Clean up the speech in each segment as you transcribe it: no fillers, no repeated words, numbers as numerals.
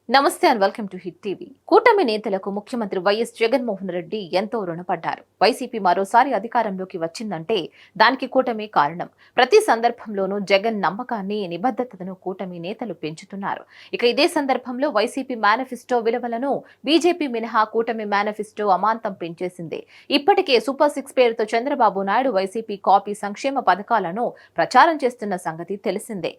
నమస్తే and welcome to hit TV. కూటమి నేతలకు ముఖ్యమంత్రి వైఎస్ జగన్మోహన్ రెడ్డి ఎంతో రుణపడ్డారు. వైసీపీ మరోసారి అధికారంలోకి వచ్చిందంటే దానికి కూటమి కారణం. ప్రతి సందర్భంలోనూ జగన్ నమ్మకాన్ని, నిబద్ధతను కూటమి నేతలు పెంచుతున్నారు. ఇక ఇదే సందర్భంలో వైసీపీ మేనిఫెస్టో విలువలను బీజేపీ మినహా కూటమి మేనిఫెస్టో అమాంతం పెంచేసింది. ఇప్పటికే సూపర్ సిక్స్ పేరుతో చంద్రబాబు నాయుడు వైసీపీ కాపీ సంక్షేమ పథకాలను ప్రచారం చేస్తున్న సంగతి తెలిసిందే.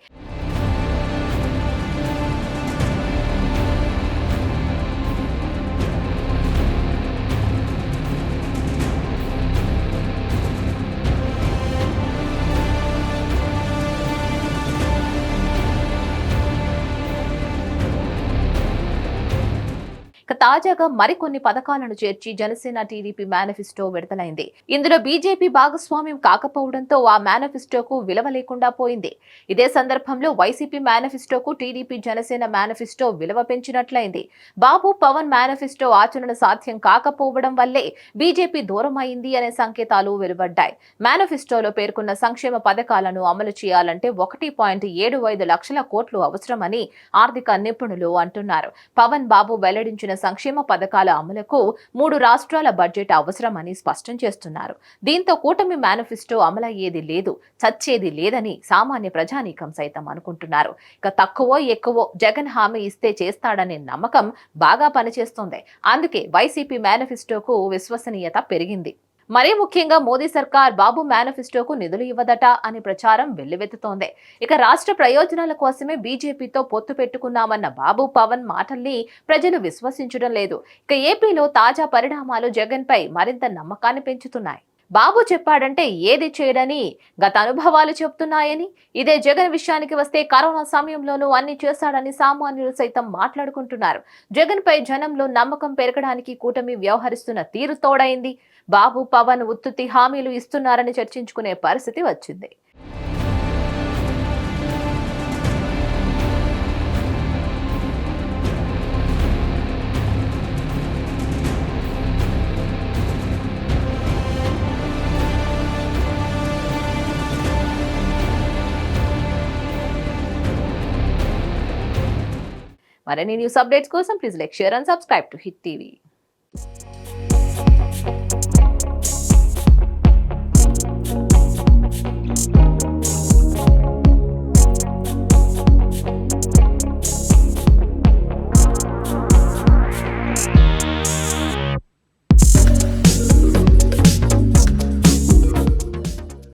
తాజాగా మరికొన్ని పథకాలను చేర్చి జనసేన టీడీపీ మేనిఫెస్టో విడుదలైంది. ఇందులో బీజేపీ భాగస్వామ్యం కాకపోవడంతో ఆ మేనిఫెస్టోకు విలువ లేకుండా పోయింది. ఇదే సందర్భంలో వైసీపీ మేనిఫెస్టోకు టీడీపీ జనసేన మేనిఫెస్టో విలువ పెంచినట్లయింది. బాబు పవన్ మేనిఫెస్టో ఆచరణ సాధ్యం కాకపోవడం వల్లే బీజేపీ దూరమైంది అనే సంకేతాలు వెలువడ్డాయి. మేనిఫెస్టోలో పేర్కొన్న సంక్షేమ పథకాలను అమలు చేయాలంటే 1.75 లక్షల కోట్లు అవసరమని ఆర్థిక నిపుణులు అంటున్నారు. పవన్ బాబు వెల్లడించిన సంక్షేమ పథకాల అమలుకు 3 రాష్ట్రాల బడ్జెట్ అవసరమని స్పష్టం చేస్తున్నారు. దీంతో కూటమి మేనిఫెస్టో అమలయ్యేది లేదు, చచ్చేది లేదని సామాన్య ప్రజానీకం సైతం అనుకుంటున్నారు. ఇక తక్కువో ఎక్కువో జగన్ హామీ ఇస్తే చేస్తాడనే నమ్మకం బాగా పనిచేస్తోంది. అందుకే వైసీపీ మేనిఫెస్టోకు విశ్వసనీయత పెరిగింది. మరీ ముఖ్యంగా మోదీ సర్కార్ బాబు మేనిఫెస్టోకు నిధులు ఇవ్వదట అనే ప్రచారం వెల్లువెత్తుతోంది. ఇక రాష్ట్ర ప్రయోజనాల కోసమే బీజేపీతో పొత్తు పెట్టుకున్నామన్న బాబు పవన్ మాటల్ని ప్రజలు విశ్వసించడం లేదు. ఇక ఏపీలో తాజా పరిణామాలు జగన్ పై మరింత నమ్మకాన్ని పెంచుతున్నాయి. బాబు చెప్పాడంటే ఏది చేయడని గత అనుభవాలు చెబుతున్నాయని, ఇదే జగన్ విషయానికి వస్తే కరోనా సమయంలోనూ అన్ని చేశాడని సామాన్యులు సైతం మాట్లాడుకుంటున్నారు. జగన్ పై జనంలో నమ్మకం పెరగడానికి కూటమి వ్యవహరిస్తున్న తీరు తోడైంది. బాబు పవన్ ఉత్తుత్తి హామీలు ఇస్తున్నారని చర్చించుకునే పరిస్థితి వచ్చింది. మరిన్ని న్యూస్ అప్డేట్స్ కోసం please like, share and subscribe to hit TV.